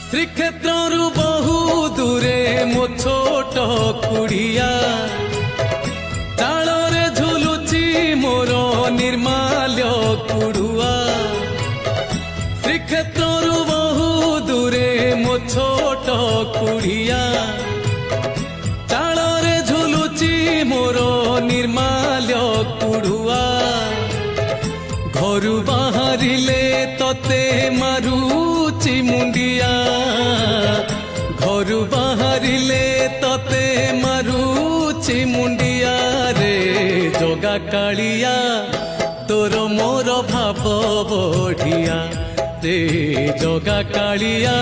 ଶ୍ରୀକ୍ଷେତ୍ରରୁ ବହୁ ଦୂରେ ମୋ ଛୋଟ କୁଡ଼ିଆ ତାଳରେ ଝୁଲୁଛି ମୋର ନିର୍ମାଲ୍ୟ କୁଡ଼ୁଆ। ଶ୍ରୀକ୍ଷେତ୍ରରୁ ବହୁ ଦୂରେ ମୋ ଛୋଟ କୁଡ଼ିଆ ତାଳରେ ଝୁଲୁଛି ମୋର ନିର୍ମାଲ୍ୟ କୁଡ଼ୁଆ। ଘରୁ ବାହାରିଲେ ତତେ ମାରୁଛି ମୁଣ୍ଡିଆ, ଘରୁ ବାହାରିଲେ ତତେ ମାରୁଛି ମୁଣ୍ଡିଆ ରେ ଜଗା କାଳିଆ ତୋର ମୋର ଭାବ ବଢ଼ିଆ ରେ ଜଗା କାଳିଆ।